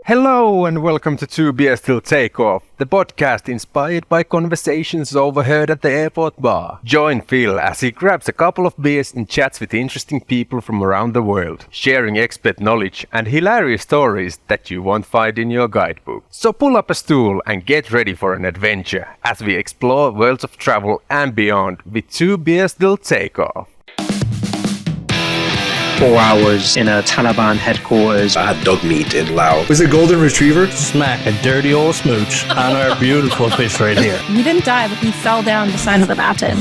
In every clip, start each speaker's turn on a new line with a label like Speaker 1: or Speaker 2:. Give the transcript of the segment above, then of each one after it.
Speaker 1: Hello and welcome to Two Beers Till Takeoff, the podcast inspired by conversations overheard at the airport bar. Join Phil as he grabs a couple of beers and chats with interesting people from around the world, sharing expert knowledge and hilarious stories that you won't find in your guidebook. So pull up a stool and get ready for an adventure as we explore worlds of travel and beyond with Two Beers Till Takeoff.
Speaker 2: 4 hours in a Taliban headquarters.
Speaker 3: I had dog meat in Laos.
Speaker 4: Was it golden retriever?
Speaker 5: Smack a dirty old smooch on our beautiful fish right here.
Speaker 6: He didn't die, but he fell down the side of the mountain.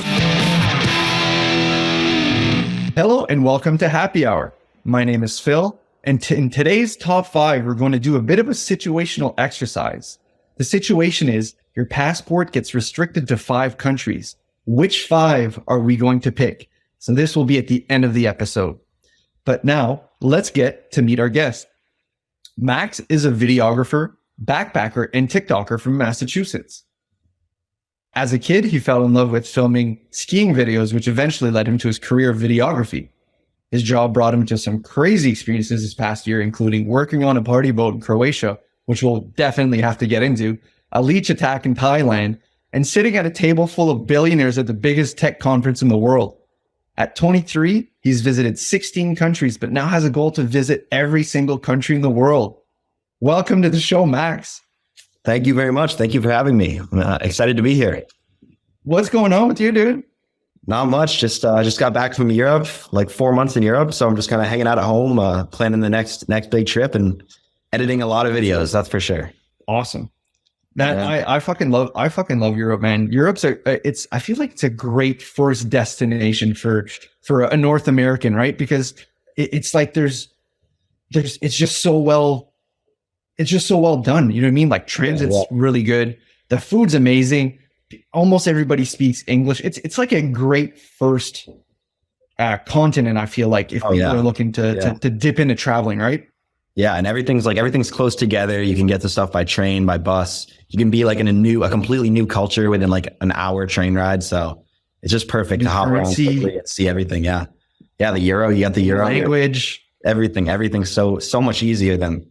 Speaker 4: Hello and welcome to Happy Hour. My name is Phil, and in today's top 5, we're going to do a bit of a situational exercise. The situation is your passport gets restricted to 5 countries. Which 5 are we going to pick? So this will be at the end of the episode. But now, let's get to meet our guest. Max is a videographer, backpacker, and TikToker from Massachusetts. As a kid, he fell in love with filming skiing videos, which eventually led him to his career of videography. His job brought him to some crazy experiences this past year, including working on a party boat in Croatia, which we'll definitely have to get into, a leech attack in Thailand, and sitting at a table full of billionaires at the biggest tech conference in the world. At 23, he's visited 16 countries, but now has a goal to visit every single country in the world. Welcome to the show, Max.
Speaker 3: Thank you very much. Thank you for having me. I'm excited to be here.
Speaker 4: What's going on with you, dude?
Speaker 3: Not much. Just got back from Europe, like 4 months in Europe. So I'm just kind of hanging out at home, planning the next big trip and editing a lot of videos. That's for sure.
Speaker 4: Awesome. I fucking love Europe, man. I feel like it's a great first destination for a North American, right? Because it's like it's just so well done. You know what I mean? Like transit's really good. The food's amazing. Almost everybody speaks English. It's like a great first continent. I feel like if people are looking to dip into traveling, right?
Speaker 3: Yeah, and everything's close together. You can get to stuff by train, by bus. You can be like in a completely new culture within like an hour train ride. So it's just perfect to hop around quickly and see everything. Yeah, the euro. You got the euro
Speaker 4: language.
Speaker 3: Everything's so much easier than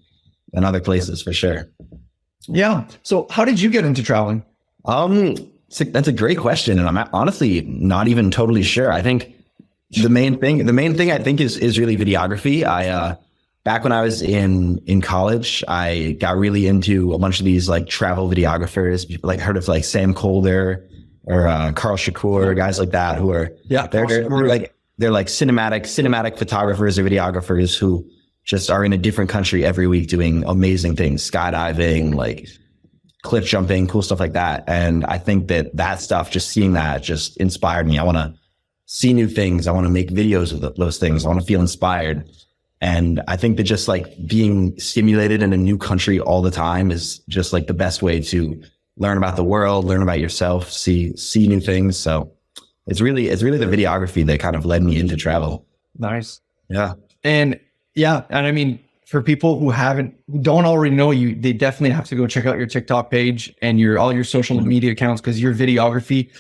Speaker 3: other places for sure.
Speaker 4: Yeah. So how did you get into traveling?
Speaker 3: That's a great question, and I'm honestly not even totally sure. I think the main thing I think is really videography. Back when I was in college, I got really into a bunch of these like travel videographers. People like heard of like Sam Colder or Carl Shakur, guys like that who are they're like cinematic photographers or videographers who just are in a different country every week doing amazing things, skydiving, like cliff jumping, cool stuff like that. And I think that stuff, just seeing that just inspired me. I want to see new things. I want to make videos of those things. I want to feel inspired. And I think that just like being stimulated in a new country all the time is just like the best way to learn about the world, learn about yourself, see new things. So it's really the videography that kind of led me into travel.
Speaker 4: Nice.
Speaker 3: Yeah.
Speaker 4: And I mean, for people who don't already know you, they definitely have to go check out your TikTok page and all your social media accounts, because your videography.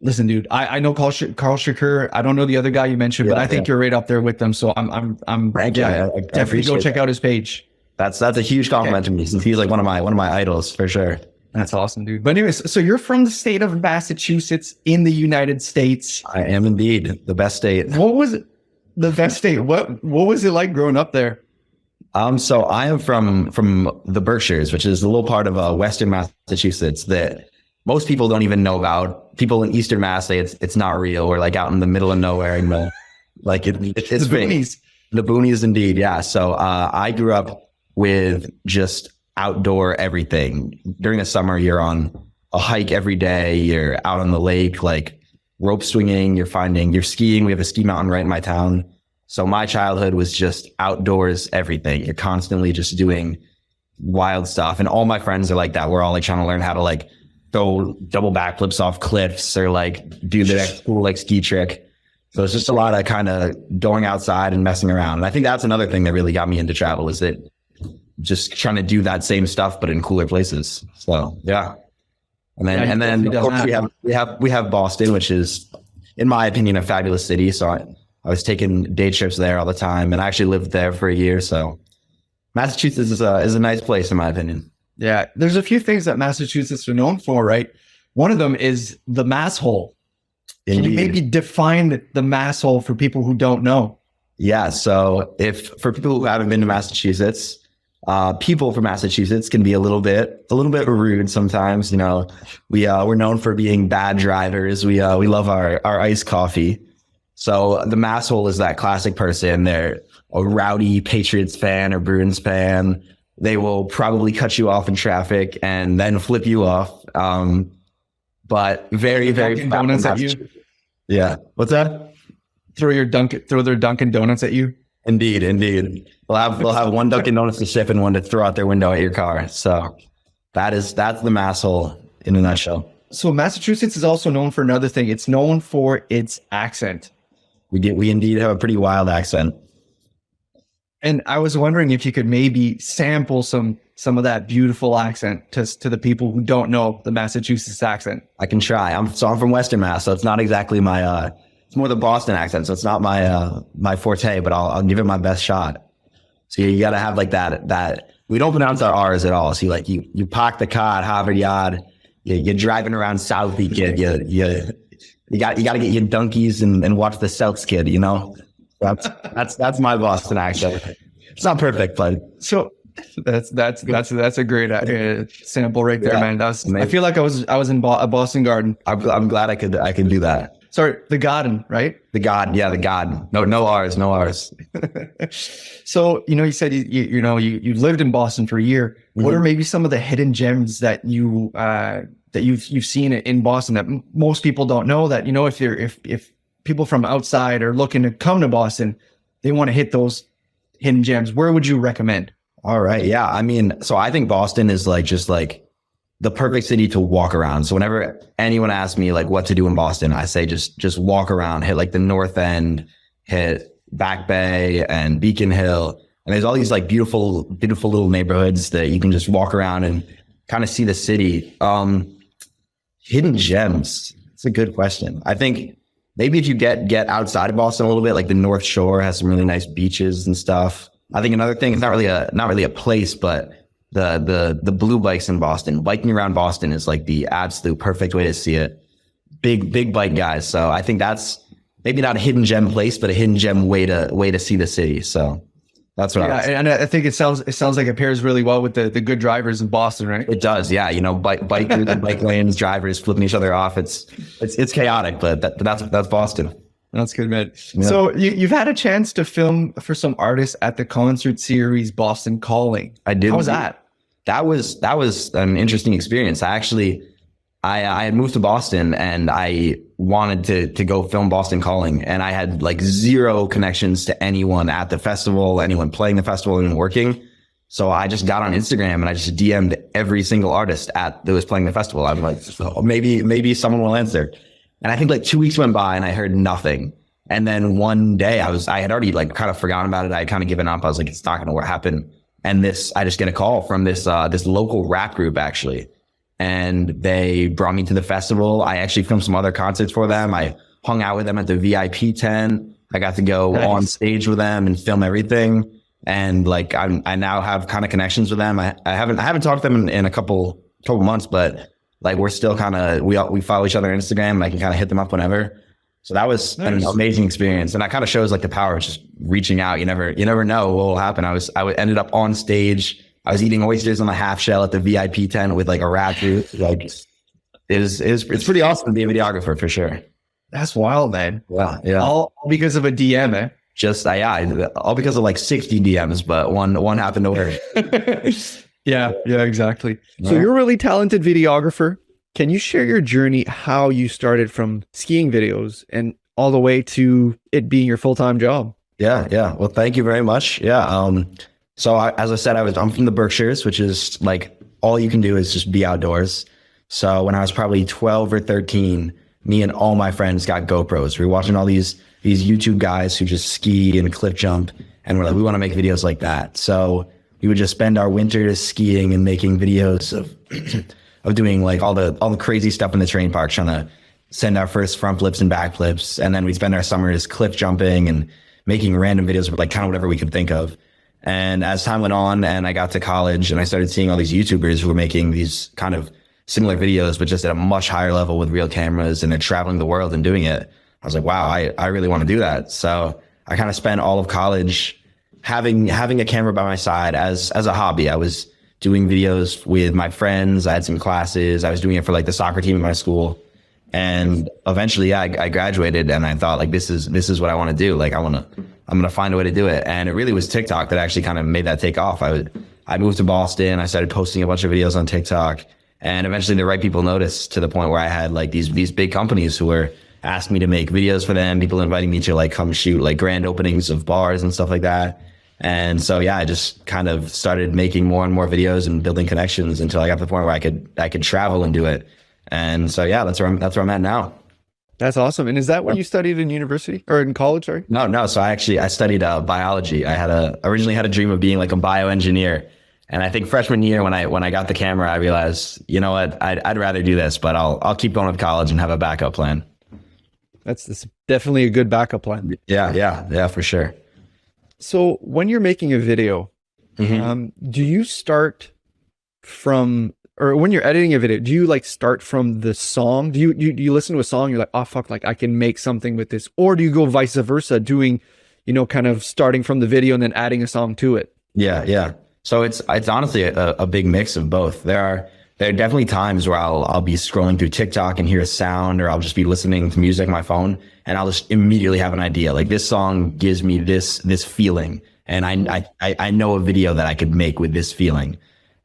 Speaker 4: Listen, dude, I know Carl Shakur. I don't know the other guy you mentioned, but I think you're right up there with them. So I'm definitely go check out his page.
Speaker 3: That's a huge compliment to me, since he's like one of my idols for sure.
Speaker 4: That's awesome, dude. But anyways, so you're from the state of Massachusetts in the United States.
Speaker 3: I am indeed the best state.
Speaker 4: What was it? The best state? What was it like growing up there?
Speaker 3: So I am from the Berkshires, which is a little part of Western Massachusetts that most people don't even know about. People in Eastern Mass say it's not real. We're like out in the middle of nowhere, and it's
Speaker 4: the boonies.
Speaker 3: The boonies, indeed. Yeah. So I grew up with just outdoor everything. During the summer, you're on a hike every day. You're out on the lake, like rope swinging. You're skiing. We have a ski mountain right in my town. So my childhood was just outdoors everything. You're constantly just doing wild stuff, and all my friends are like that. We're all like trying to learn how to like go double backflips off cliffs or like do the next cool like ski trick. So it's just a lot of kind of going outside and messing around. And I think that's another thing that really got me into travel, is that just trying to do that same stuff but in cooler places. So yeah. And then of course we have Boston, which is in my opinion a fabulous city. So I was taking day trips there all the time, and I actually lived there for a year. So Massachusetts is a nice place in my opinion.
Speaker 4: Yeah, there's a few things that Massachusetts are known for, right? One of them is the Masshole. Can you maybe define the Masshole for people who don't know?
Speaker 3: Yeah, so for people who haven't been to Massachusetts, people from Massachusetts can be a little bit rude sometimes. You know, we're known for being bad drivers. We love our iced coffee. So the Masshole is that classic person. They're a rowdy Patriots fan or Bruins fan. They will probably cut you off in traffic and then flip you off. But very, very
Speaker 4: Dunkin' Donuts at you.
Speaker 3: Yeah. What's that?
Speaker 4: Throw their Dunkin' Donuts at you.
Speaker 3: Indeed. They'll have one Dunkin' Donuts to ship and one to throw out their window at your car. So that's the Masshole in a nutshell.
Speaker 4: So Massachusetts is also known for another thing. It's known for its accent.
Speaker 3: We indeed have a pretty wild accent.
Speaker 4: And I was wondering if you could maybe sample some of that beautiful accent to the people who don't know the Massachusetts accent.
Speaker 3: I can try. I'm from Western Mass, so it's not exactly my it's more the Boston accent, so it's not my forte, but I'll give it my best shot. So you gotta have like that we don't pronounce our R's at all. So you park the car at Harvard Yard, you're driving around Southie, kid. You gotta get your donkeys and watch the Celts, kid, you know? That's my Boston accent. It's not perfect, but
Speaker 4: so that's a great sample right there, man. I feel like I was in a Boston Garden.
Speaker 3: I'm glad I could do that.
Speaker 4: Sorry, the Garden, right?
Speaker 3: The Garden. No R's.
Speaker 4: So you said you lived in Boston for a year. Mm-hmm. What are maybe some of the hidden gems that you've seen in Boston that most people don't know? That if people from outside are looking to come to Boston, they want to hit those hidden gems. Where would you recommend?
Speaker 3: All right. Yeah. I mean, so I think Boston is just the perfect city to walk around. So whenever anyone asks me what to do in Boston, I say, just walk around, hit the North End, hit Back Bay and Beacon Hill. And there's all these beautiful, beautiful little neighborhoods that you can just walk around and kind of see the city. Hidden gems. It's a good question. I think maybe if you get outside of Boston a little bit, the North Shore has some really nice beaches and stuff. I think another thing, it's not really a place, but the blue bikes in Boston. Biking around Boston is the absolute perfect way to see it. Big bike guys. So I think that's maybe not a hidden gem place, but a hidden gem way to see the city. So that's what
Speaker 4: and I think it sounds like it pairs really well with the good drivers in Boston, right?
Speaker 3: It does, yeah. Bike through the bike lanes, drivers flipping each other off. It's chaotic, but that's Boston.
Speaker 4: That's good, man. Yeah. So you've had a chance to film for some artists at the concert series Boston Calling.
Speaker 3: I did.
Speaker 4: How was that?
Speaker 3: That was an interesting experience. I had moved to Boston and I wanted to go film Boston Calling, and I had zero connections to anyone at the festival, anyone playing the festival, anyone working. So I just got on Instagram and I just DM'd every single artist that was playing the festival. I'm like, oh, maybe someone will answer. And I think 2 weeks went by and I heard nothing. And then one day I had already kind of forgotten about it. I had kind of given up. I was like, it's not going to happen. And I just get a call from this local rap group actually. And they brought me to the festival. I actually filmed some other concerts for them. I hung out with them at the VIP tent. I got to go on stage with them and film everything. And I now have kind of connections with them. I haven't talked to them in a couple months, but we're still kind of, we follow each other on Instagram and I can kind of hit them up whenever. So that was an amazing experience. And that kind of shows the power of just reaching out. You never know what will happen. I ended up on stage. I was eating oysters on a half shell at the VIP tent with a rap group. It's pretty awesome to be a videographer for sure.
Speaker 4: That's wild, man.
Speaker 3: Well, yeah.
Speaker 4: All because of a DM, eh?
Speaker 3: Just all because of 60 DMs, but one happened to work.
Speaker 4: Yeah, exactly. Yeah. So you're a really talented videographer. Can you share your journey, how you started from skiing videos and all the way to it being your full-time job?
Speaker 3: Yeah. Well, thank you very much. Yeah. So as I said, I'm from the Berkshires, which is all you can do is just be outdoors. So when I was probably 12 or 13, me and all my friends got GoPros. We were watching all these YouTube guys who just ski and cliff jump. And we're we want to make videos like that. So we would just spend our winters skiing and making videos of doing all the crazy stuff in the terrain park, trying to send our first front flips and back flips. And then we'd spend our summers cliff jumping and making random videos of kind of whatever we could think of. And as time went on and I got to college and I started seeing all these YouTubers who were making these kind of similar videos, but just at a much higher level with real cameras, and they're traveling the world and doing it, I was like, wow, I really want to do that. So I kind of spent all of college having a camera by my side as a hobby. I was doing videos with my friends. I had some classes. I was doing it for like the soccer team at my school. And eventually, I graduated and I thought like, this is what I want to do. Like I'm going to find a way to do it. And it really was TikTok that actually kind of made that take off. I moved to Boston. I started posting a bunch of videos on TikTok, and eventually the right people noticed, to the point where I had like these big companies who were asking me to make videos for them. People inviting me to like come shoot like grand openings of bars and stuff like that. And so, yeah, I just kind of started making more and more videos and building connections until I got to the point where I could travel and do it. And so, yeah, that's where I'm at now.
Speaker 4: That's awesome. And is that what you studied in university or in college? Sorry.
Speaker 3: No. So I studied biology. I originally had a dream of being like a bioengineer. And I think freshman year when I got the camera, I realized, you know what, I'd rather do this, but I'll keep going with college and have a backup plan.
Speaker 4: That's definitely a good backup plan.
Speaker 3: Yeah, for sure.
Speaker 4: So when you're making a video, do you start from, or when you're editing a video, do you like start from the song? Do you listen to a song, you're like, oh fuck, like I can make something with this? Or do you go vice versa, doing, kind of starting from the video and then adding a song to it?
Speaker 3: Yeah. So it's honestly a big mix of both. There are definitely times where I'll be scrolling through TikTok and hear a sound, or I'll just be listening to music on my phone, and I'll just immediately have an idea. Like, this song gives me this feeling, and I know a video that I could make with this feeling.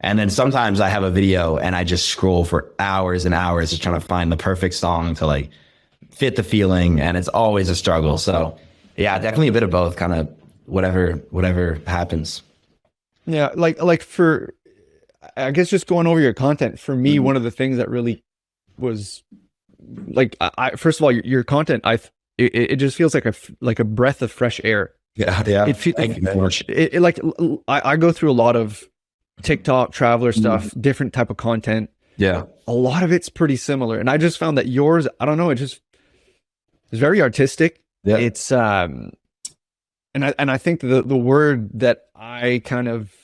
Speaker 3: And then sometimes I have a video and I just scroll for hours and hours just trying to find the perfect song to like fit the feeling, and it's always a struggle. So yeah, definitely a bit of both, kind of whatever happens.
Speaker 4: Yeah, like for, I guess just going over your content, for me, one of the things that really was like, I first of all, your content, it just feels like a breath of fresh air.
Speaker 3: Yeah.
Speaker 4: Thank you very much. I go through a lot of TikTok traveler stuff, different type of content.
Speaker 3: Yeah.
Speaker 4: A lot of it's pretty similar. And I just found that yours, I don't know, it's very artistic.
Speaker 3: Yeah.
Speaker 4: It's, and I think the word that I kind of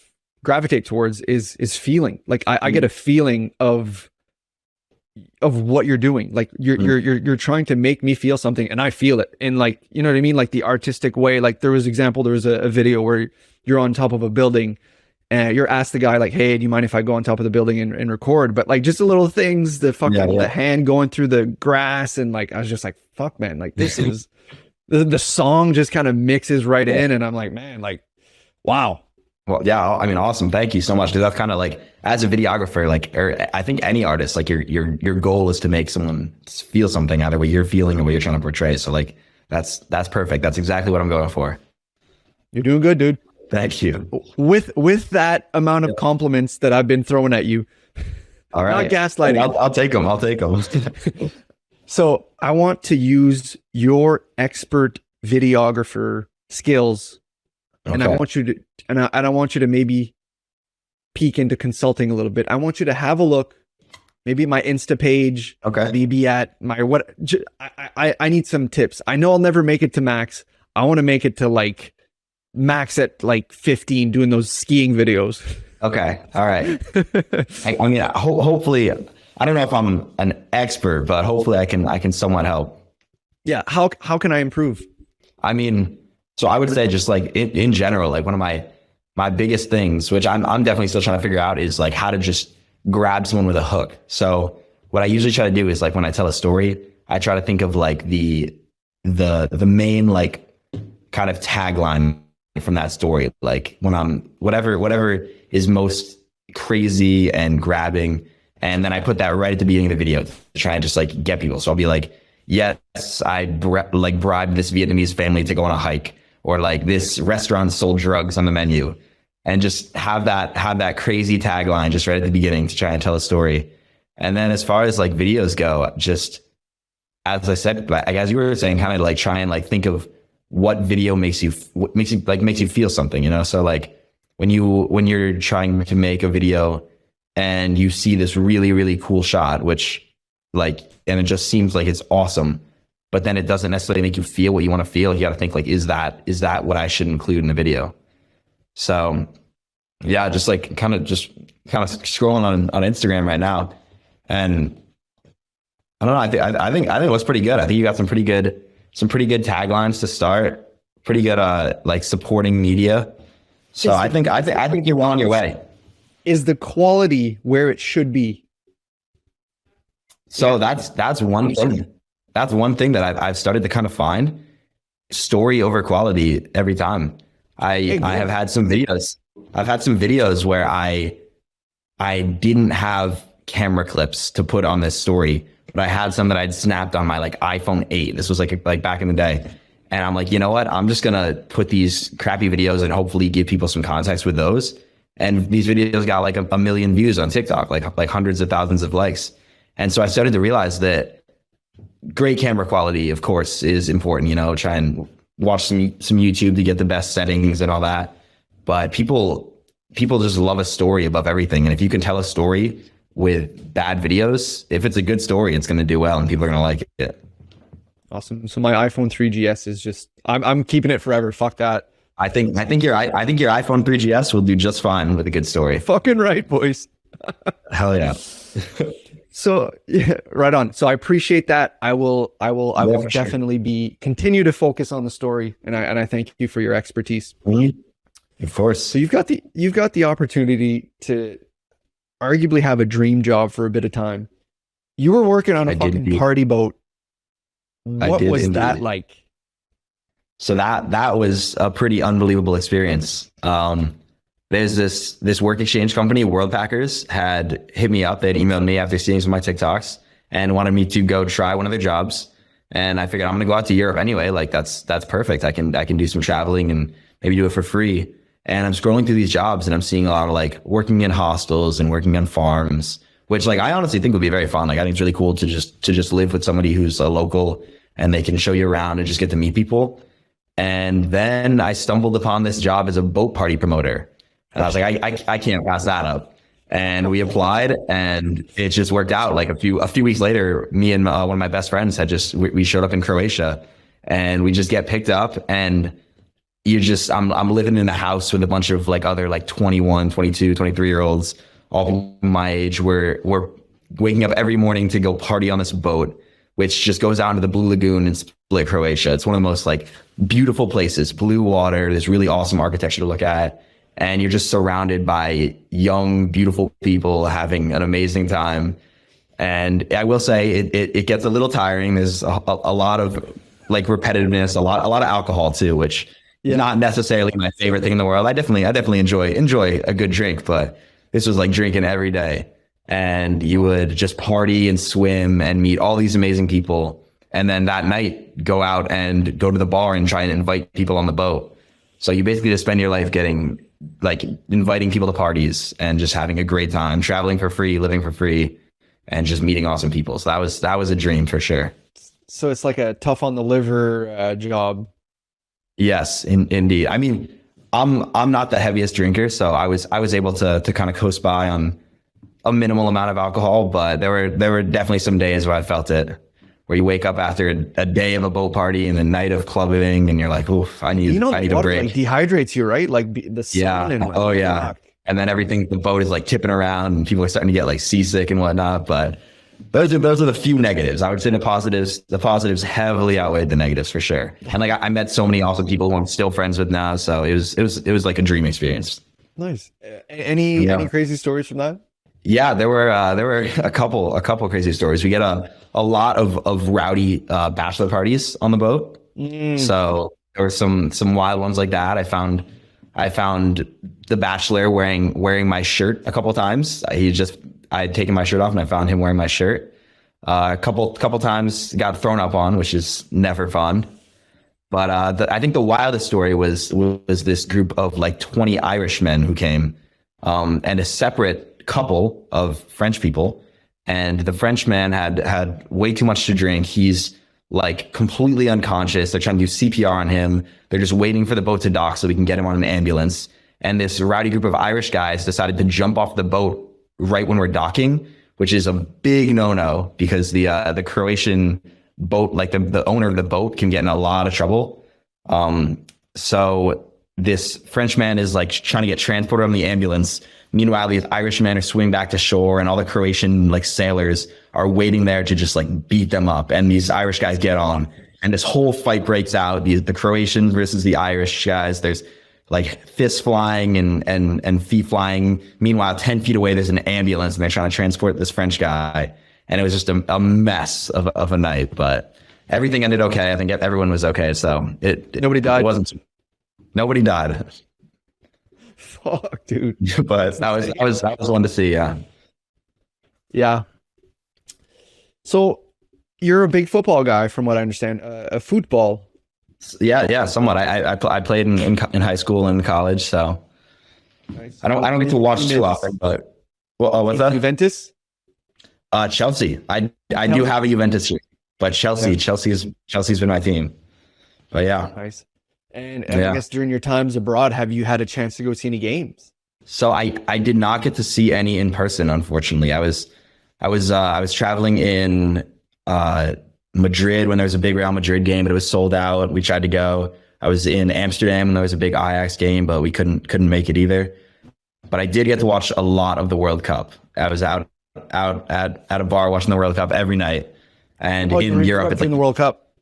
Speaker 4: gravitate towards is feeling. Like I get a feeling of what you're doing. Like you're trying to make me feel something, and I feel it. And like, you know what I mean? Like the artistic way. Like there was a video where you're on top of a building and you're asked the guy like, hey, do you mind if I go on top of the building and record? But like just the little things, the fucking the hand going through the grass, and like I was just like, fuck man, like this is the song just kind of mixes right in, and I'm like, man, like, wow.
Speaker 3: Well, yeah, I mean, awesome. Thank you so much. Because that's kind of like, as a videographer, like, or I think any artist, like your goal is to make someone feel something, either what you're feeling or what you're trying to portray. So like, that's perfect. That's exactly what I'm going for.
Speaker 4: You're doing good, dude.
Speaker 3: Thank you.
Speaker 4: With that amount of compliments that I've been throwing at you.
Speaker 3: All right.
Speaker 4: Not gaslighting.
Speaker 3: I'll take them.
Speaker 4: So I want to use your expert videographer skills, and I want you to, and I want you to maybe peek into consulting a little bit. I want you to have a look, maybe at my Insta page, maybe at my I need some tips. I know I'll never make it to Max. I want to make it to like Max at like 15 doing those skiing videos.
Speaker 3: Okay. All right. I mean, hopefully, I don't know if I'm an expert, but hopefully I can somewhat help.
Speaker 4: Yeah. How can I improve?
Speaker 3: I mean, so I would say just like in general, like one of my biggest things, which I'm definitely still trying to figure out, is like how to just grab someone with a hook. So what I usually try to do is like when I tell a story, I try to think of like the main like kind of tagline from that story. Like when I'm whatever is most crazy and grabbing. And then I put that right at the beginning of the video to try and just like get people. So I'll be like, yes, I bribed this Vietnamese family to go on a hike, or like this restaurant sold drugs on the menu, and just have that crazy tagline just right at the beginning to try and tell a story. And then as far as like videos go, just as I said, like as you were saying, kind of like try and like think of what video makes you feel something, you know? So like when you're trying to make a video and you see this really, really cool shot, which like, and it just seems like it's awesome, but then it doesn't necessarily make you feel what you want to feel. You got to think like, is that what I should include in a video? So yeah, just kind of scrolling on Instagram right now, and I don't know. I think it was pretty good. I think you got some pretty good taglines to start. Pretty good like supporting media. So I think you're well on your way.
Speaker 4: Is the quality where it should be?
Speaker 3: So that's one thing. That's one thing that I've started to kind of find story over quality every time. I have had some videos. I've had some videos where I didn't have camera clips to put on this story, but I had some that I'd snapped on my like iPhone 8. This was like back in the day. And I'm like, you know what? I'm just going to put these crappy videos and hopefully give people some context with those. And these videos got like a million views on TikTok, like hundreds of thousands of likes. And so I started to realize that great camera quality, of course, is important. Try and watch some YouTube to get the best settings and all that. But people just love a story above everything. And if you can tell a story with bad videos, if it's a good story, it's going to do well and people are going to like it.
Speaker 4: Awesome. So my iPhone 3GS is just, I'm keeping it forever. Fuck that.
Speaker 3: I think your iPhone 3GS will do just fine with a good story.
Speaker 4: Fucking right, boys.
Speaker 3: Hell yeah.
Speaker 4: So yeah, right on. So I appreciate that. I will definitely continue to focus on the story, and I thank you for your expertise.
Speaker 3: Of course.
Speaker 4: So you've got the opportunity to arguably have a dream job for a bit of time. You were working on a fucking party boat. What was that like?
Speaker 3: So that was a pretty unbelievable experience. There's this work exchange company, World Packers, had hit me up. They'd emailed me after seeing some of my TikToks and wanted me to go try one of their jobs. And I figured I'm going to go out to Europe anyway. Like that's perfect. I can do some traveling and maybe do it for free. And I'm scrolling through these jobs and I'm seeing a lot of like working in hostels and working on farms, which like I honestly think would be very fun. Like I think it's really cool to just live with somebody who's a local and they can show you around and just get to meet people. And then I stumbled upon this job as a boat party promoter. And I was like, I can't pass that up. And we applied and it just worked out. Like a few weeks later, me and one of my best friends we showed up in Croatia and we just get picked up and I'm living in a house with a bunch of like other like 21, 22, 23 year olds, all my age. We're waking up every morning to go party on this boat, which just goes out into the Blue Lagoon in Split, Croatia. It's one of the most like beautiful places, blue water. There's really awesome architecture to look at. And you're just surrounded by young, beautiful people having an amazing time. And I will say it gets a little tiring. There's a lot of like repetitiveness, a lot of alcohol too, which is not necessarily my favorite thing in the world. I definitely enjoy a good drink, but this was like drinking every day. And you would just party and swim and meet all these amazing people. And then that night go out and go to the bar and try and invite people on the boat. So you basically just spend your life inviting people to parties and just having a great time, traveling for free, living for free, and just meeting awesome people. So that was a dream for sure.
Speaker 4: So it's like a tough on the liver job.
Speaker 3: Yes, indeed. I mean, I'm not the heaviest drinker, so I was able to kind of coast by on a minimal amount of alcohol, but there were definitely some days where I felt it, where you wake up after a day of a boat party and a night of clubbing and you're like, oof, I need a break.
Speaker 4: Like dehydrates you, right? Like the sun and
Speaker 3: oh yeah. And then the boat is like tipping around and people are starting to get like seasick and whatnot. But those are the few negatives. I would say the positives heavily outweighed the negatives for sure. And like I met so many awesome people who I'm still friends with now. So it was like a dream experience.
Speaker 4: Nice. Any crazy stories from that?
Speaker 3: Yeah, there were a couple crazy stories. We get a lot of rowdy bachelor parties on the boat. So there were some wild ones like that. I found the bachelor wearing my shirt a couple times. I had taken my shirt off and I found him wearing my shirt. A couple times got thrown up on, which is never fun. But I think the wildest story was this group of like 20 Irishmen who came, and a separate couple of French people. And the Frenchman had way too much to drink. He's like completely unconscious. They're trying to do CPR on him. They're just waiting for the boat to dock so we can get him on an ambulance. And this rowdy group of Irish guys decided to jump off the boat right when we're docking, which is a big no-no because the Croatian boat, like the owner of the boat, can get in a lot of trouble. So this Frenchman is like trying to get transported on the ambulance. Meanwhile, these Irishmen are swimming back to shore, and all the Croatian like sailors are waiting there to just like beat them up. And these Irish guys get on, and this whole fight breaks out. The Croatians versus the Irish guys. There's like fists flying and feet flying. Meanwhile, 10 feet away, there's an ambulance, and they're trying to transport this French guy. And it was just a mess of a night, but everything ended okay. I think everyone was okay. So
Speaker 4: Nobody died.
Speaker 3: Nobody died.
Speaker 4: Fuck, dude.
Speaker 3: But that was one to see. Yeah.
Speaker 4: Yeah. So you're a big football guy, from what I understand. Football.
Speaker 3: Yeah, somewhat. I played in high school and college, so
Speaker 4: Nice.
Speaker 3: I don't get to watch too often. But what's that?
Speaker 4: Juventus.
Speaker 3: Chelsea. I do have a Juventus here, but Chelsea's been my team. But yeah.
Speaker 4: Nice. And I guess during your times abroad, have you had a chance to go see any games?
Speaker 3: So I did not get to see any in person, unfortunately. I was traveling in Madrid when there was a big Real Madrid game, but it was sold out. We tried to go. I was in Amsterdam when there was a big Ajax game, but we couldn't make it either. But I did get to watch a lot of the World Cup. I was out at a bar watching the World Cup every night. And in Europe, it's like
Speaker 4: the World Cup.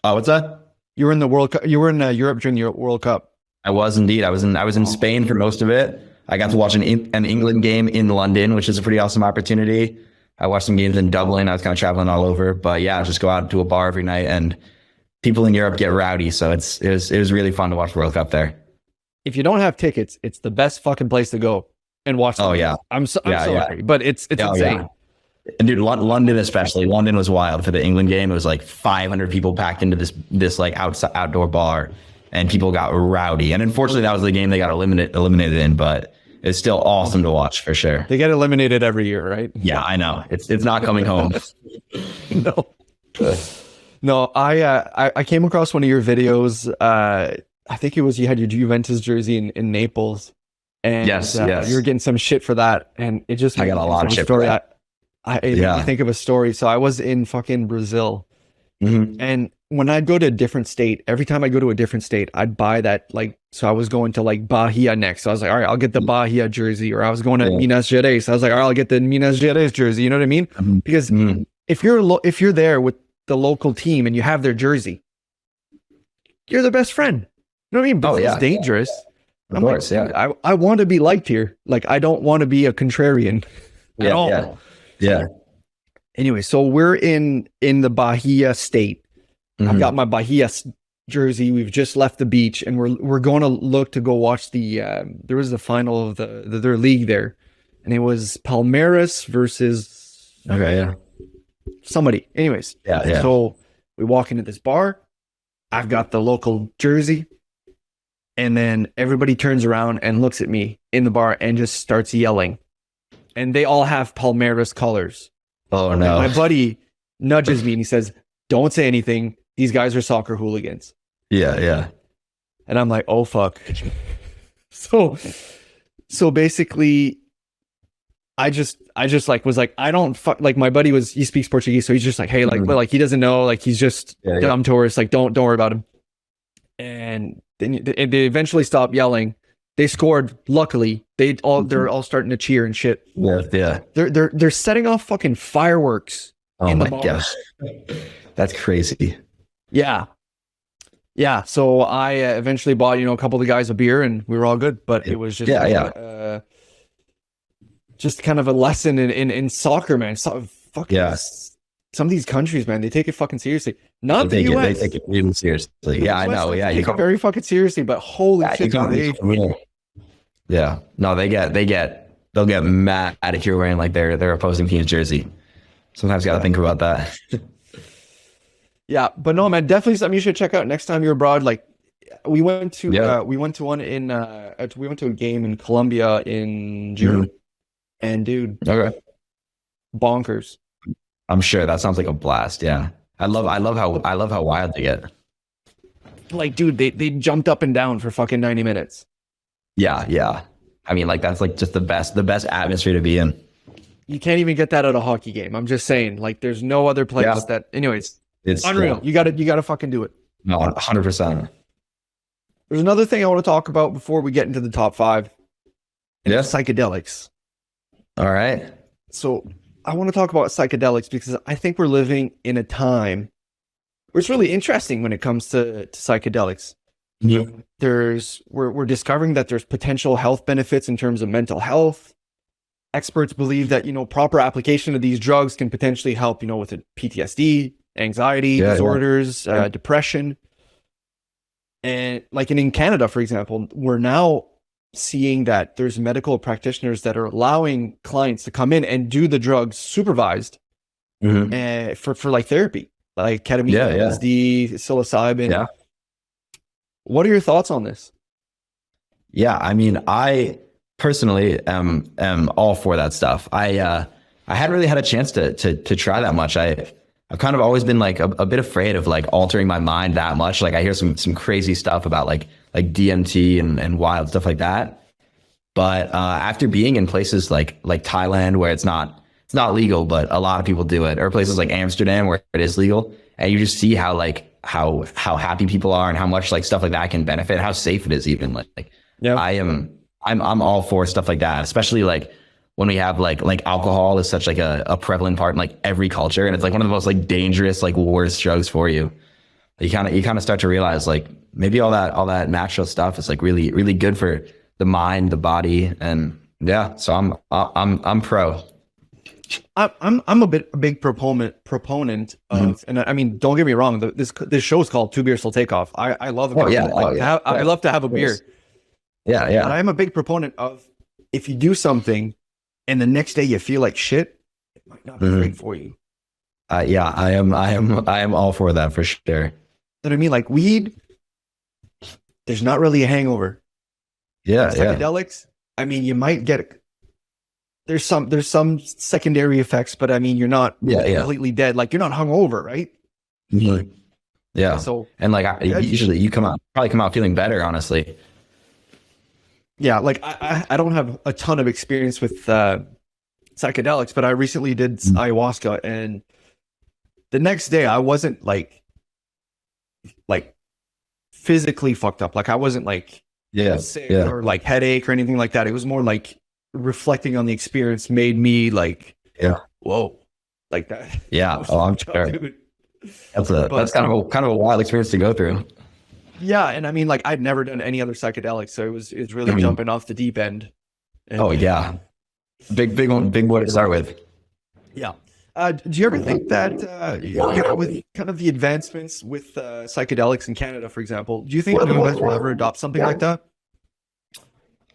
Speaker 3: What's that?
Speaker 4: You were in the World Cup. You were in Europe during the World Cup.
Speaker 3: I was indeed. I was in Spain for most of it. I got to watch an England game in London, which is a pretty awesome opportunity. I watched some games in Dublin. I was kind of traveling all over, but yeah, just go out to a bar every night, and people in Europe get rowdy. So it was really fun to watch the World Cup there.
Speaker 4: If you don't have tickets, it's the best fucking place to go and watch.
Speaker 3: Oh yeah,
Speaker 4: I'm sorry, but it's insane.
Speaker 3: Yeah. And dude, London especially. London was wild for the England game. It was like 500 people packed into this like outdoor bar, and people got rowdy. And unfortunately, that was the game they got eliminated in. But it's still awesome to watch for sure.
Speaker 4: They get eliminated every year, right?
Speaker 3: Yeah, I know. It's not coming home.
Speaker 4: No. I came across one of your videos. I think it was you had your Juventus jersey in Naples, and
Speaker 3: yes.
Speaker 4: you were getting some shit for that, and it just
Speaker 3: I got a lot of shit for that.
Speaker 4: I think of a story. So I was in fucking Brazil, and when I'd go to a different state, every time I go to a different state, I'd buy that, like, so I was going to like Bahia next. So I was like, all right, I'll get the Bahia jersey, or I was going to Minas Gerais. So I was like, all right, I'll get the Minas Gerais jersey. You know what I mean? Because if you're there with the local team and you have their jersey, you're the best friend. You know what I mean? But it's dangerous.
Speaker 3: Of course,
Speaker 4: I want to be liked here. Like, I don't want to be a contrarian at all.
Speaker 3: Yeah.
Speaker 4: Anyway, so we're in the Bahia state. I've got my Bahia jersey. We've just left the beach, and we're going to look to go watch there was the final of their league there, and it was Palmeiras versus somebody. Anyways,
Speaker 3: yeah.
Speaker 4: So we walk into this bar. I've got the local jersey, and then everybody turns around and looks at me in the bar and just starts yelling. And they all have Palmeiras colors.
Speaker 3: Oh, no.
Speaker 4: And my buddy nudges me and he says, "Don't say anything. These guys are soccer hooligans."
Speaker 3: Yeah.
Speaker 4: And I'm like, oh, fuck. So basically, I just like was like, I don't fuck, like, my buddy he speaks Portuguese. So he's just like, hey, like, but like, he doesn't know, like, he's just dumb tourist. Like, don't worry about him. And then they eventually stopped yelling. They scored. Luckily, they're all starting to cheer and shit.
Speaker 3: Yeah.
Speaker 4: They're setting off fucking fireworks.
Speaker 3: Oh my gosh, that's crazy.
Speaker 4: Yeah. So I eventually bought a couple of the guys a beer, and we were all good. But it was just just kind of a lesson in soccer, man. Some of these countries, man, they take it fucking seriously. Not the US.
Speaker 3: They take it really seriously. Yeah, I know. Yeah,
Speaker 4: you take it very fucking seriously. But holy shit,
Speaker 3: yeah. No, they'll get mad if you're wearing like their opposing team's jersey. Sometimes you got to think about that.
Speaker 4: Yeah, but no, man, definitely something you should check out next time you're abroad. Like, we went to a game in Colombia in June, and dude, bonkers.
Speaker 3: I'm sure that sounds like a blast. Yeah, I love how wild they get.
Speaker 4: Like, dude, they jumped up and down for fucking 90 minutes.
Speaker 3: Yeah. I mean, like, that's like just the best atmosphere to be in.
Speaker 4: You can't even get that at a hockey game. I'm just saying, like, there's no other place that. Anyways, it's unreal. You got to fucking do it.
Speaker 3: No, 100%.
Speaker 4: There's another thing I want to talk about before we get into the top 5.
Speaker 3: Yeah.
Speaker 4: Psychedelics.
Speaker 3: All right.
Speaker 4: So I want to talk about psychedelics because I think we're living in a time where it's really interesting when it comes to psychedelics.
Speaker 3: Yeah.
Speaker 4: We're discovering that there's potential health benefits in terms of mental health. Experts believe that, proper application of these drugs can potentially help, with PTSD, anxiety disorders, depression. And like in Canada, for example, we're now seeing that there's medical practitioners that are allowing clients to come in and do the drugs supervised for like therapy, like ketamine, LSD, psilocybin.
Speaker 3: Yeah.
Speaker 4: What are your thoughts on this?
Speaker 3: Yeah, I mean, I personally am all for that stuff. I hadn't really had a chance to try that much. I've kind of always been like a bit afraid of like altering my mind that much. Like I hear some crazy stuff about like DMT and wild stuff like that. But after being in places like Thailand where it's not legal, but a lot of people do it, or places like Amsterdam where it is legal, and you just see how happy people are and how much like stuff like that can benefit, how safe it is even. I'm all for stuff like that, especially like when we have like alcohol is such like a prevalent part in like every culture, and it's like one of the most like dangerous, like worst drugs for you. You kind of start to realize like maybe all that natural stuff is like really, really good for the mind, the body, and yeah. So I'm pro.
Speaker 4: I'm a big proponent of, and I mean, don't get me wrong. This show is called Two Beers Till Takeoff. I love it. I love to have a beer.
Speaker 3: Yeah.
Speaker 4: But I'm a big proponent of, if you do something and the next day you feel like shit, it might not be great for you.
Speaker 3: Yeah, I am all for that for sure.
Speaker 4: You know what I mean? Like weed, there's not really a hangover.
Speaker 3: Yeah.
Speaker 4: Psychedelics, I mean, you might get there's some secondary effects, but I mean, you're not completely dead. Like you're not hungover, right?
Speaker 3: Mm-hmm. Yeah.
Speaker 4: So,
Speaker 3: and like usually you probably come out feeling better, honestly.
Speaker 4: Yeah, like I don't have a ton of experience with psychedelics, but I recently did ayahuasca, and the next day I wasn't like physically fucked up. Like I wasn't like sick or like headache or anything like that. It was more like reflecting on the experience made me like, whoa, like that.
Speaker 3: Yeah, I'm sure. Dude. That's kind of a wild experience to go through.
Speaker 4: Yeah, and I mean, like I'd never done any other psychedelics, so it's really jumping off the deep end. And,
Speaker 3: big one to start with.
Speaker 4: Yeah. Do you ever think that with kind of the advancements with psychedelics in Canada, for example, do you think the US will ever adopt something like that?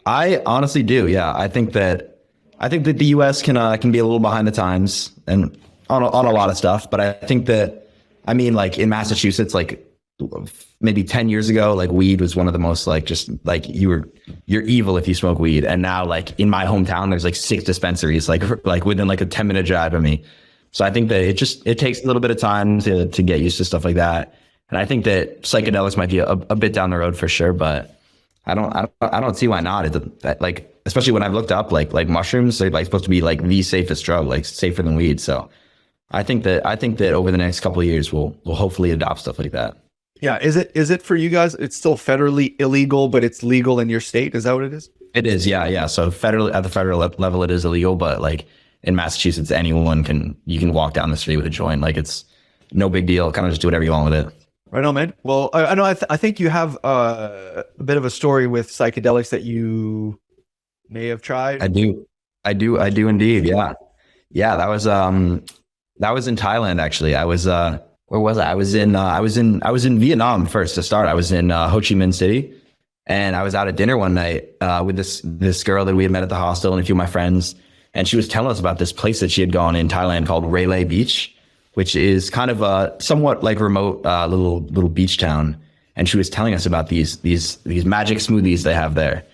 Speaker 3: I honestly do. Yeah, I think that the US can be a little behind the times and on a lot of stuff, but I think that, I mean, like in Massachusetts, like maybe 10 years ago, like weed was one of the most like, just like you're evil if you smoke weed. And now like in my hometown, there's like 6 dispensaries, like within like a 10-minute drive of me. So I think that it takes a little bit of time to get used to stuff like that. And I think that psychedelics might be a bit down the road for sure, but I don't see why not. Like, especially when I've looked up like mushrooms, they're like supposed to be like the safest drug, like safer than weed. So I think that over the next couple of years, we'll hopefully adopt stuff like that.
Speaker 4: Yeah. Is it for you guys? It's still federally illegal, but it's legal in your state. Is that what it is?
Speaker 3: It is. Yeah. So at the federal level, it is illegal, but like in Massachusetts, you can walk down the street with a joint. Like it's no big deal. Kind of just do whatever you want with it.
Speaker 4: Right on, man. Well, I know. I think you have a bit of a story with psychedelics that you may have tried.
Speaker 3: I do indeed. Yeah. That was in Thailand. Actually, I was where was I? I was in Vietnam first to start. I was in Ho Chi Minh City, and I was out at dinner one night with this girl that we had met at the hostel and a few of my friends, and she was telling us about this place that she had gone in Thailand called Railay Beach, which is kind of a somewhat like remote little beach town. And she was telling us about these magic smoothies they have there.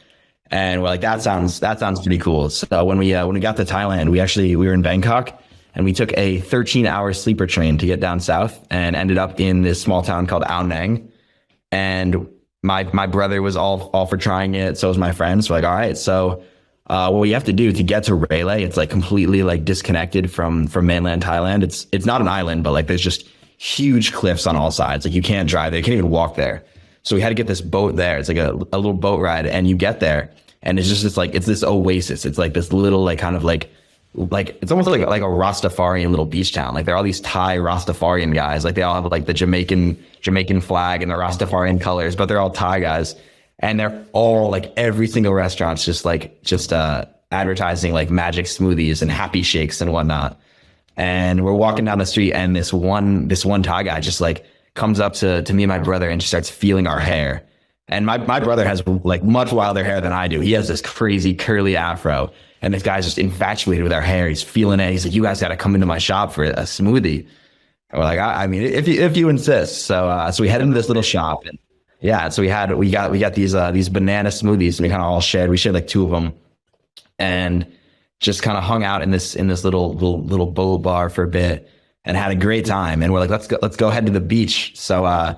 Speaker 3: And we're like, that sounds pretty cool. So when we got to Thailand, we were in Bangkok, and we took a 13-hour sleeper train to get down south and ended up in this small town called Ao Nang. And my brother was all for trying it. So was my friend. So like, all right, so what you have to do to get to Railay, it's like completely like disconnected from mainland Thailand. It's not an island, but like there's just huge cliffs on all sides. Like you can't drive there, you can't even walk there. So we had to get this boat there. It's like a little boat ride, and you get there, and it's just this like, it's this oasis. It's like this little like kind of like it's almost like a Rastafarian little beach town. Like there are all these Thai Rastafarian guys. Like they all have like the Jamaican flag and the Rastafarian colors, but they're all Thai guys, and they're all like every single restaurant's just advertising like magic smoothies and happy shakes and whatnot. And we're walking down the street, and this one Thai guy just like comes up to me and my brother and just starts feeling our hair. And my brother has like much wilder hair than I do. He has this crazy curly afro, and this guy's just infatuated with our hair. He's feeling it. He's like, "You guys got to come into my shop for a smoothie." And we're like, I mean, if you insist. So we head into this little shop, and yeah, so we got these banana smoothies, and we kind of all shared. We shared like 2 of them, and just kind of hung out in this little bowl bar for a bit and had a great time. And we're like, let's go head to the beach. So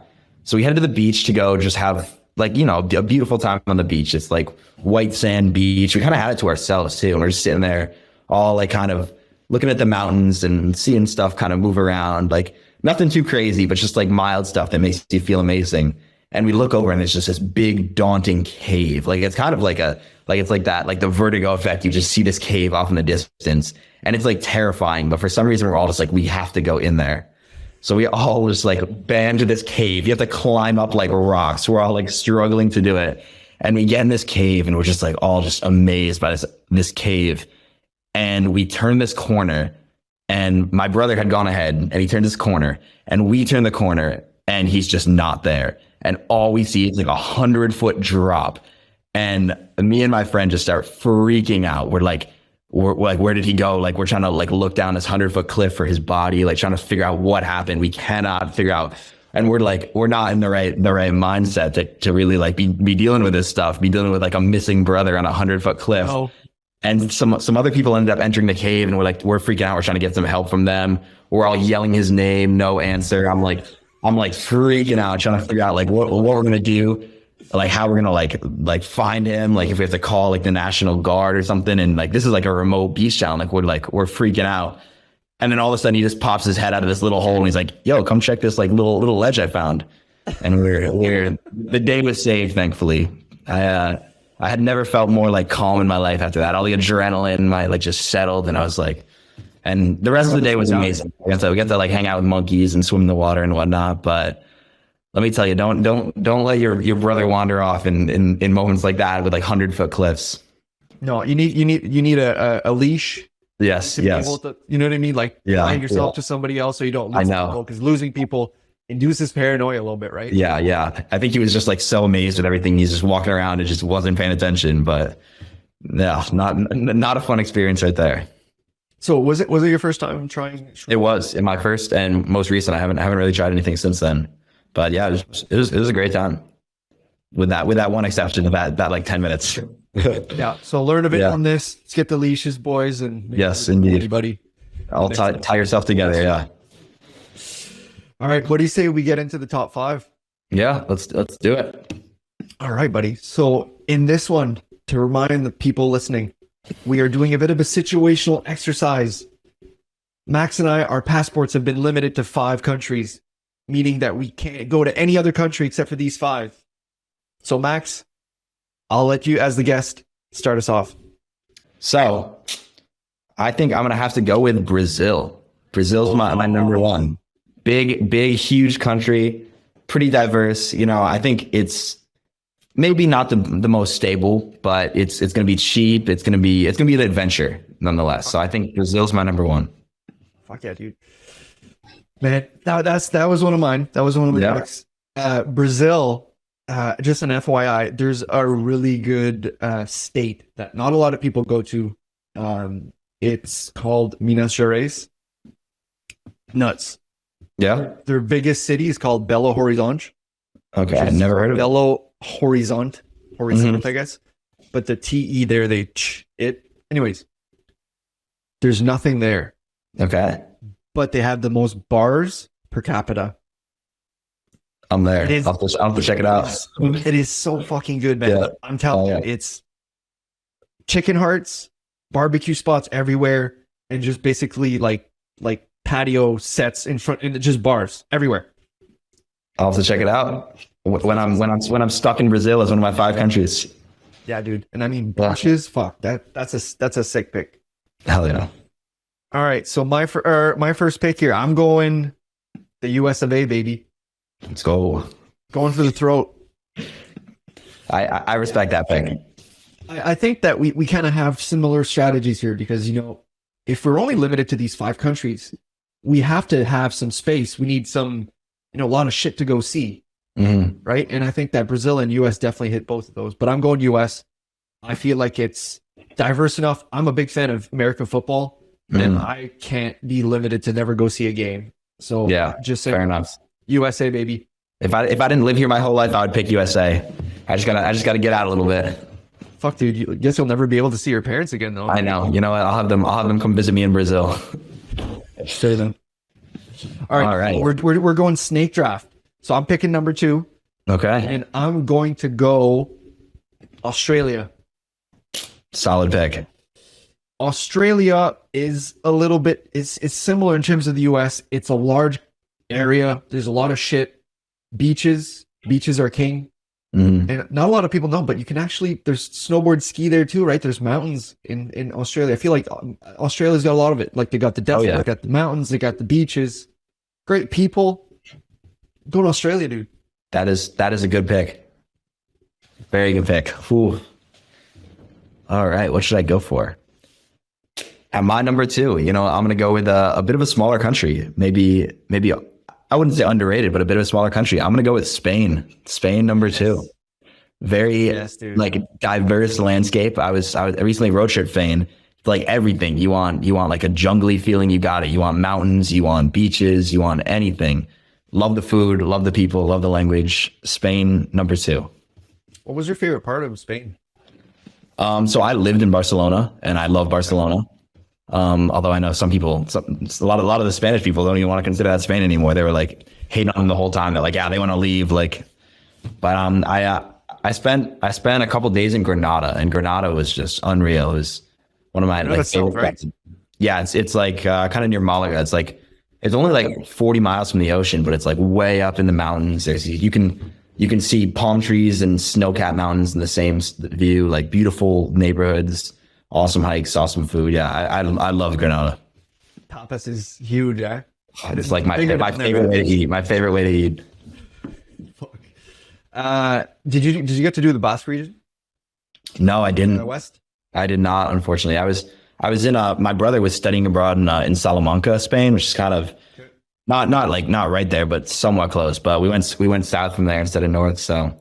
Speaker 3: we headed to the beach to go just have like, you know, a beautiful time on the beach. It's like white sand beach. We kind of had it to ourselves too. And we're just sitting there all like kind of looking at the mountains and seeing stuff kind of move around, like nothing too crazy, but just like mild stuff that makes you feel amazing. And we look over, and it's just this big daunting cave. Like it's kind of like it's like that, like the vertigo effect. You just see this cave off in the distance, and it's like terrifying. But for some reason, we're all just like, we have to go in there. So we all just like band to this cave. You have to climb up like rocks. We're all like struggling to do it. And we get in this cave, and we're just like all just amazed by this cave. And we turn this corner, and my brother had gone ahead, and he turned this corner, and we turn the corner, and he's just not there. And all we see is like 100-foot drop. And me and my friend just start freaking out. We're like, where did he go? Like, we're trying to like look down this 100-foot cliff for his body, like trying to figure out what happened. We cannot figure out. And we're not in the right mindset to really like be dealing with this stuff, be dealing with like a missing brother on a 100-foot cliff. Oh. And some other people ended up entering the cave, and we're freaking out. We're trying to get some help from them. We're all yelling his name, no answer. I'm like freaking out, trying to figure out like what we're gonna do, like how we're gonna like find him, like if we have to call like the National Guard or something. And like this is like a remote beach town, like we're freaking out. And then all of a sudden he just pops his head out of this little hole, and he's like, "Yo, come check this like little ledge I found." And we're the day was saved, thankfully. I had never felt more like calm in my life after that. All the adrenaline just settled, and I was like, and the rest of the day was amazing. We got to like hang out with monkeys and swim in the water and whatnot. But let me tell you, don't let your brother wander off in moments like that with like 100-foot cliffs.
Speaker 4: No, you need a leash.
Speaker 3: Yes.
Speaker 4: You know what I mean? Like bind yourself to somebody else so you don't lose people, because losing people induces paranoia a little bit, right?
Speaker 3: Yeah. I think he was just like so amazed with everything. He's just walking around and just wasn't paying attention. But no, not a fun experience right there.
Speaker 4: So was it your first time trying?
Speaker 3: It was in my first and most recent. I haven't really tried anything since then. But yeah, it was a great time. With that one exception of that like 10 minutes.
Speaker 4: Yeah. So learn a bit on this. Skip the leashes, boys, and
Speaker 3: yes, indeed.
Speaker 4: Everybody.
Speaker 3: I'll tie yourself together. Yeah.
Speaker 4: All right. What do you say we get into the top 5?
Speaker 3: Yeah, let's do it.
Speaker 4: All right, buddy. So in this one, to remind the people listening, we are doing a bit of a situational exercise. Max and I, our passports have been limited to 5 countries, meaning that we can't go to any other country except for these 5. So Max, I'll let you, as the guest, start us off.
Speaker 3: So I think I'm going to have to go with Brazil. Brazil's my number 1. Big, huge country, pretty diverse. You know, I think it's maybe not the most stable, but it's going to be cheap. It's going to be an adventure nonetheless. So I think Brazil's my number 1.
Speaker 4: Fuck yeah, dude. Man, that was one of mine. That was one of my picks. Brazil, just an FYI, there's a really good state that not a lot of people go to. It's called Minas Gerais. Nuts.
Speaker 3: Yeah.
Speaker 4: Their biggest city is called Belo Horizonte.
Speaker 3: Okay, I never heard of it.
Speaker 4: Belo Horizonte, I guess. But the TE there, anyways, there's nothing there.
Speaker 3: Okay.
Speaker 4: But they have the most bars per capita.
Speaker 3: I'm there. I'll have to check it out.
Speaker 4: It is so fucking good, man. Yeah. I'm telling you, it's chicken hearts, barbecue spots everywhere, and just basically like patio sets in front, and just bars everywhere.
Speaker 3: I'll have to check it out. When I'm stuck in Brazil as one of my 5 countries.
Speaker 4: Yeah, dude. And I mean, beaches, fuck, that's a sick pick.
Speaker 3: Hell yeah.
Speaker 4: All right, so my first pick here, I'm going the US of A, baby.
Speaker 3: Let's go.
Speaker 4: Going for the throat.
Speaker 3: I respect that pick.
Speaker 4: I think that we kind of have similar strategies here because, you know, if we're only limited to these 5 countries, we have to have some space. We need some, you know, a lot of shit to go see. Right. And I think that Brazil and US definitely hit both of those, but I'm going US. I feel like it's diverse enough. I'm a big fan of American football and I can't be limited to never go see a game. So
Speaker 3: yeah,
Speaker 4: just say
Speaker 3: fair enough.
Speaker 4: USA, baby.
Speaker 3: If I didn't live here my whole life, I would pick USA. I just gotta get out a little bit.
Speaker 4: Fuck, dude. You guess you'll never be able to see your parents again, though.
Speaker 3: I know. You know what? I'll have them come visit me in Brazil.
Speaker 4: Say them. All right. We're going snake draft. So I'm picking number 2.
Speaker 3: Okay.
Speaker 4: And I'm going to go Australia.
Speaker 3: Solid pick.
Speaker 4: Australia is a little bit, it's similar in terms of the US. It's a large area. There's a lot of shit. Beaches are king. And not a lot of people know, but you can actually, there's snowboard ski there too, right? There's mountains in Australia. I feel like Australia's got a lot of it. Like they got the desert, they got the mountains, they got the beaches. Great people. Go to Australia, dude.
Speaker 3: That is a good pick. Very good pick. Ooh. All right, what should I go for? At my number 2, you know, I'm gonna go with a bit of a smaller country. Maybe I wouldn't say underrated, but a bit of a smaller country. I'm gonna go with Spain. Spain, number 2. Very like diverse landscape. I recently road trip Spain. Like everything you want like a jungly feeling. You got it. You want mountains. You want beaches. You want anything. Love the food. Love the people. Love the language. Spain, number 2.
Speaker 4: What was your favorite part of Spain?
Speaker 3: So I lived in Barcelona, and I love Barcelona. Although I know some people, a lot of the Spanish people don't even want to consider that Spain anymore. They were like hating on them the whole time. They're like, yeah, they want to leave. Like, but I spent a couple days in Granada, and Granada was just unreal. It was one of my favorite. Right? Yeah, it's like kind of near Malaga. It's only like 40 miles from the ocean, but it's like way up in the mountains. You can see palm trees and snow-capped mountains in the same view. Like beautiful neighborhoods. Awesome hikes, awesome food. Yeah, I love Granada.
Speaker 4: Tapas is huge, eh?
Speaker 3: It's like my favorite way to eat. My favorite way to eat.
Speaker 4: Did you get to do the Basque region?
Speaker 3: No, I didn't.
Speaker 4: West?
Speaker 3: I did not, unfortunately. I was in my brother was studying abroad in Salamanca, Spain, which is kind of not right there, but somewhat close. But we went south from there instead of north. So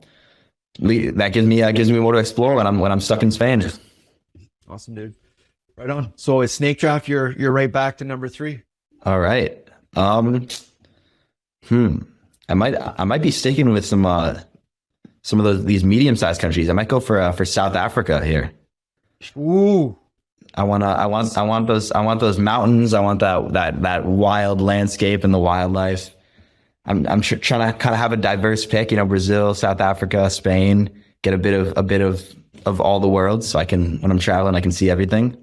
Speaker 3: that gives me more to explore when I'm stuck in Spain.
Speaker 4: Awesome, dude. Right on. So it's snake draft. You're right back to number 3.
Speaker 3: All right. I might be sticking with some of these medium-sized countries. I might go for South Africa here.
Speaker 4: Ooh.
Speaker 3: I want those mountains. I want that wild landscape and the wildlife. I'm trying to kind of have a diverse pick. You know, Brazil, South Africa, Spain. Get a bit of all the worlds, so I can, when I'm traveling, I can see everything.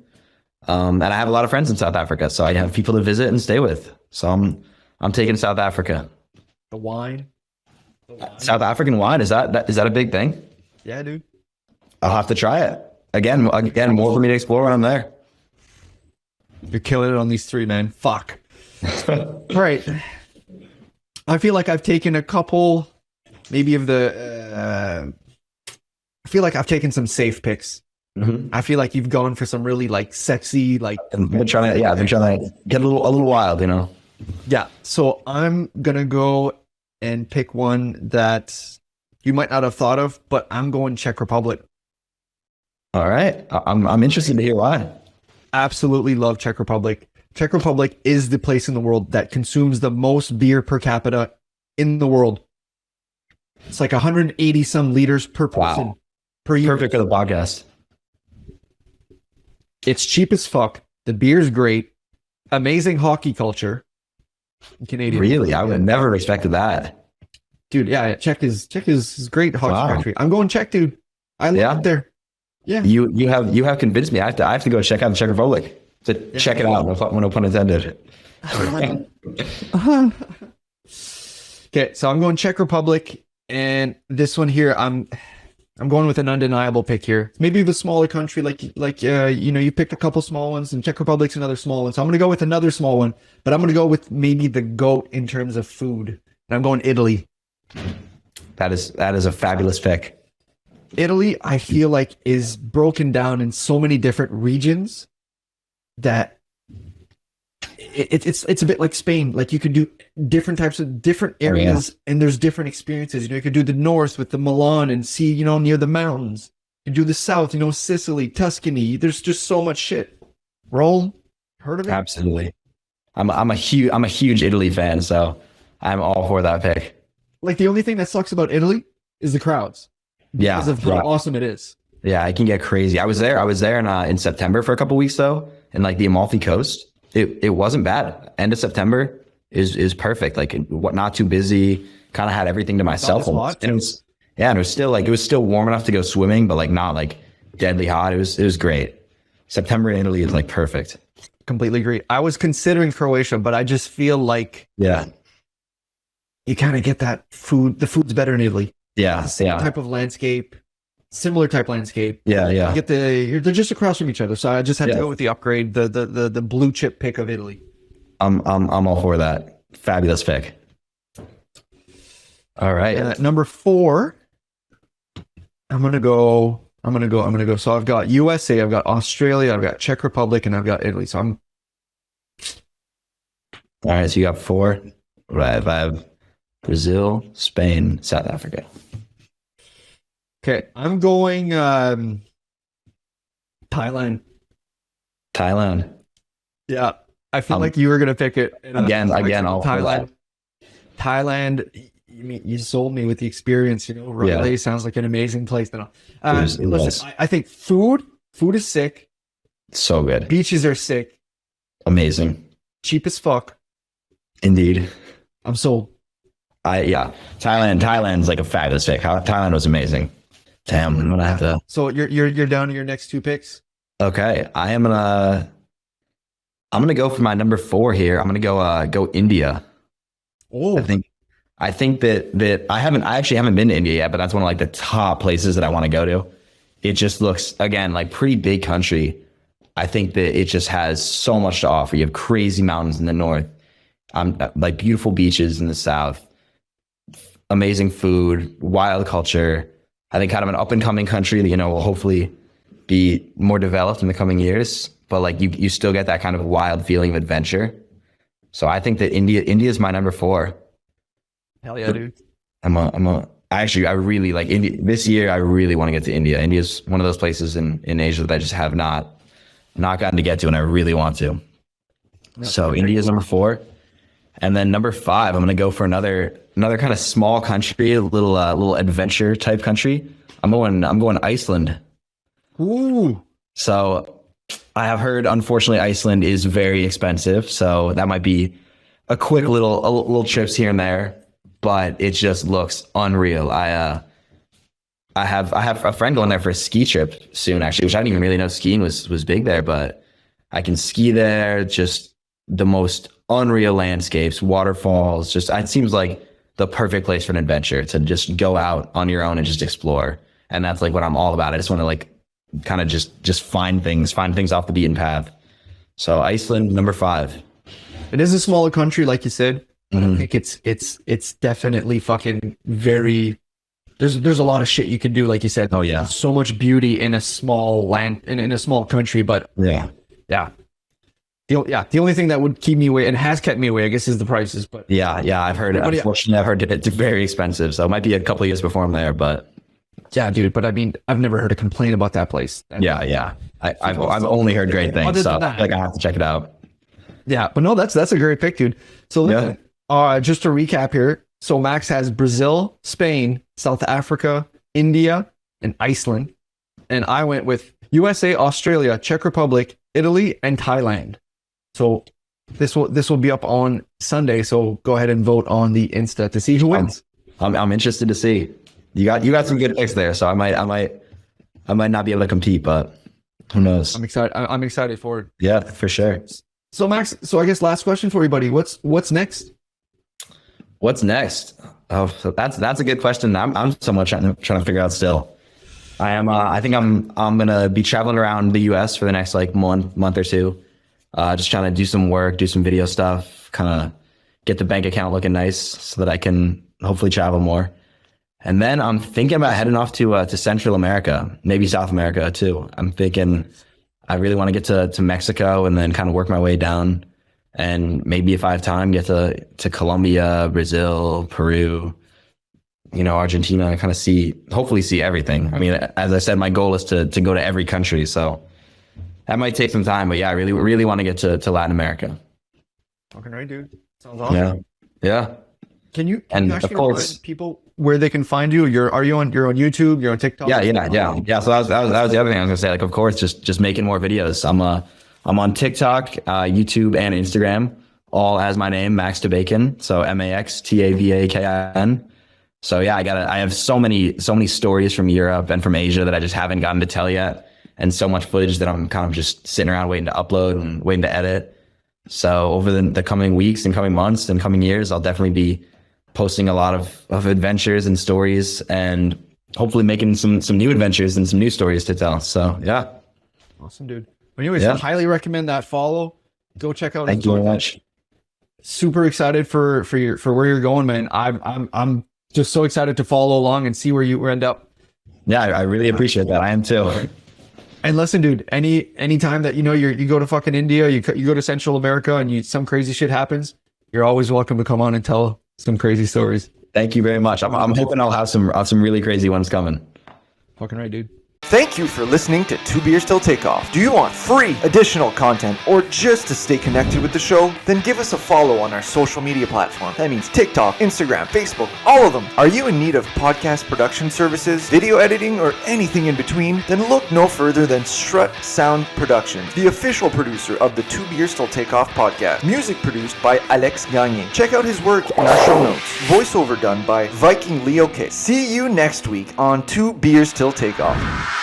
Speaker 3: And I have a lot of friends in South Africa, so I have people to visit and stay with. So I'm taking South Africa.
Speaker 4: The wine.
Speaker 3: South African wine, is that a big thing?
Speaker 4: Yeah, dude.
Speaker 3: I'll have to try it. Again, more for me to explore when I'm there.
Speaker 4: You're killing it on these 3, man. Fuck. All right. I feel like I've taken a couple, maybe of the. I feel like I've taken some safe picks. I feel like you've gone for some really like sexy, like.
Speaker 3: They're trying to get a little wild, you know.
Speaker 4: Yeah. So I'm gonna go and pick one that you might not have thought of, but I'm going Czech Republic.
Speaker 3: All right. I'm interested to hear why.
Speaker 4: Absolutely love Czech Republic. Czech Republic is the place in the world that consumes the most beer per capita in the world. It's like 180 some liters per person per year.
Speaker 3: Perfect for the podcast.
Speaker 4: It's cheap as fuck. The beer's great. Amazing hockey culture. Canadian.
Speaker 3: Really? I would have never expected that.
Speaker 4: Dude, yeah, Czech is great hockey country. I'm going Czech, dude. I love it there. Yeah.
Speaker 3: You have convinced me. I have to go check out the Czech Republic. Check it out. No pun intended.
Speaker 4: Okay, so I'm going Czech Republic. And this one here, I'm going with an undeniable pick here. Maybe the smaller country, you picked a couple small ones, and Czech Republic's another small one. So I'm going to go with another small one, but I'm going to go with maybe the GOAT in terms of food. And I'm going Italy.
Speaker 3: That is a fabulous pick.
Speaker 4: Italy, I feel like, is broken down in so many different regions that it's a bit like Spain. Like, you could do different types of different areas, and there's different experiences. You could do the north with the Milan and see, near the mountains. You do the south, Sicily, Tuscany. There's just so much shit. Rome, heard of it?
Speaker 3: Absolutely. I'm a huge Italy fan, so I'm all for that pick.
Speaker 4: Like, the only thing that sucks about Italy is the crowds.
Speaker 3: Yeah,
Speaker 4: because of how awesome it is.
Speaker 3: Yeah, it can get crazy. I was there in September for a couple weeks though, in like the Amalfi Coast. It wasn't bad. End of September is perfect. Like, not too busy. Kind of had everything to myself. And it was still warm enough to go swimming, but like not like deadly hot. It was great. September in Italy is like perfect.
Speaker 4: Completely agree. I was considering Croatia, but I just feel like you kind of get that food. The food's better in Italy.
Speaker 3: Yeah,
Speaker 4: same type of landscape, similar type landscape.
Speaker 3: Yeah.
Speaker 4: You get they're just across from each other. So I just had to go with the upgrade, the blue chip pick of Italy.
Speaker 3: I'm all for that. Fabulous pick. All right,
Speaker 4: number 4. I'm gonna go. So I've got USA, I've got Australia, I've got Czech Republic, and I've got Italy. So I'm.
Speaker 3: All right, so you got 4. Right, I have Brazil, Spain, South Africa.
Speaker 4: Okay, I'm going Thailand. Yeah, I feel like you were gonna pick it
Speaker 3: again. I'll
Speaker 4: Thailand. You sold me with the experience. Raleigh sounds like an amazing place. Listen, I think food is sick.
Speaker 3: So good.
Speaker 4: Beaches are sick.
Speaker 3: Amazing.
Speaker 4: Cheap as fuck.
Speaker 3: Indeed.
Speaker 4: I'm sold.
Speaker 3: Thailand's like a fabulous pick. Thailand was amazing. Damn, I'm gonna have to.
Speaker 4: So you're down to your next 2 picks.
Speaker 3: Okay, I'm gonna go for my number 4 here. I'm gonna go India.
Speaker 4: Oh,
Speaker 3: I think that I actually haven't been to India yet, but that's one of like the top places that I want to go to. It just looks, again, like pretty big country. I think that it just has so much to offer. You have crazy mountains in the north, like beautiful beaches in the south. Amazing food, wild culture. I think kind of an up and coming country that, will hopefully be more developed in the coming years. But like you still get that kind of wild feeling of adventure. So I think that India is my number 4.
Speaker 4: Hell yeah, dude.
Speaker 3: I really like India. This year, I really want to get to India. India is one of those places in Asia that I just have not gotten to get to, and I really want to. So India is number 4. And then number 5, I'm going to go for another kind of small country, a little adventure type country. I'm going Iceland.
Speaker 4: Ooh.
Speaker 3: So I have heard, unfortunately, Iceland is very expensive. So that might be a quick little trips here and there, but it just looks unreal. I have a friend going there for a ski trip soon, actually, which I didn't even really know skiing was big there, but I can ski there. Just the most unreal landscapes, waterfalls. Just, it seems like the perfect place for an adventure, to just go out on your own and just explore. And that's like what I'm all about. I just want to like kind of just find things off the beaten path. So Iceland, number 5.
Speaker 4: It is a smaller country, like you said.
Speaker 3: Mm-hmm.
Speaker 4: I think it's definitely fucking very. There's a lot of shit you can do, like you said.
Speaker 3: Oh yeah,
Speaker 4: so much beauty in a small land, in a small country. But
Speaker 3: yeah.
Speaker 4: The only thing that would keep me away, and has kept me away, I guess, is the prices. But
Speaker 3: yeah, I've heard it. Unfortunately, I've heard it's very expensive, so it might be a couple of years before I'm there. But
Speaker 4: yeah, dude. But I mean, I've never heard a complaint about that place.
Speaker 3: Yeah. I've only heard great things, so like I have to check it out.
Speaker 4: Yeah, but no, that's a great pick, dude. So listen, just to recap here. So Max has Brazil, Spain, South Africa, India, and Iceland, and I went with USA, Australia, Czech Republic, Italy, and Thailand. So this will be up on Sunday. So go ahead and vote on the Insta to see who wins.
Speaker 3: I'm interested to see. You got some good picks there, so I might not be able to compete, but who knows?
Speaker 4: I'm excited for it.
Speaker 3: Yeah, for sure.
Speaker 4: So Max, I guess last question for you, buddy. What's next?
Speaker 3: What's next? Oh, so that's a good question. I'm somewhat trying to figure out still. I think I'm gonna be traveling around the U.S. for the next like month or two. Just trying to do some work, do some video stuff, kind of get the bank account looking nice so that I can hopefully travel more. And then I'm thinking about heading off to Central America, maybe South America too. I'm thinking I really want to get to Mexico and then kind of work my way down. And maybe if I have time, get to Colombia, Brazil, Peru, Argentina, kind of hopefully see everything. I mean, as I said, my goal is to go to every country. So that might take some time, but yeah, I really, really want to get to Latin America.
Speaker 4: Fucking right, dude. Sounds awesome.
Speaker 3: Yeah.
Speaker 4: Can you
Speaker 3: and
Speaker 4: actually
Speaker 3: of course,
Speaker 4: remind people where they can find you? You're on YouTube, you're on TikTok?
Speaker 3: Yeah. So that was the other thing I was gonna say. Like, of course, just making more videos. I'm on TikTok, YouTube, and Instagram, all as my name, Max Tabakin. So MaxTabakin. So yeah, I have so many stories from Europe and from Asia that I just haven't gotten to tell yet, and so much footage that I'm kind of just sitting around waiting to upload and waiting to edit. So over the coming weeks and coming months and coming years, I'll definitely be posting a lot of adventures and stories, and hopefully making some new adventures and some new stories to tell. So yeah.
Speaker 4: Awesome, dude. Anyways, I highly recommend that follow. Go check out.
Speaker 3: Thank you very much.
Speaker 4: Super excited for where you're going, man. I'm just so excited to follow along and see where you end up.
Speaker 3: Yeah, I really appreciate that. I am too.
Speaker 4: And listen, dude, any time that you go to fucking India, you go to Central America, and some crazy shit happens, you're always welcome to come on and tell some crazy stories.
Speaker 3: Thank you very much. I'm hoping I'll have some really crazy ones coming.
Speaker 4: Fucking right, dude.
Speaker 7: Thank you for listening to Two Beers Till Takeoff. Do you want free additional content or just to stay connected with the show? Then give us a follow on our social media platform. That means TikTok, Instagram, Facebook, all of them. Are you in need of podcast production services, video editing, or anything in between? Then look no further than Strut Sound Productions, the official producer of the Two Beers Till Takeoff podcast. Music produced by Alex Gagne. Check out his work in our show notes. Voiceover done by Viking Leo K. See you next week on Two Beers Till Takeoff.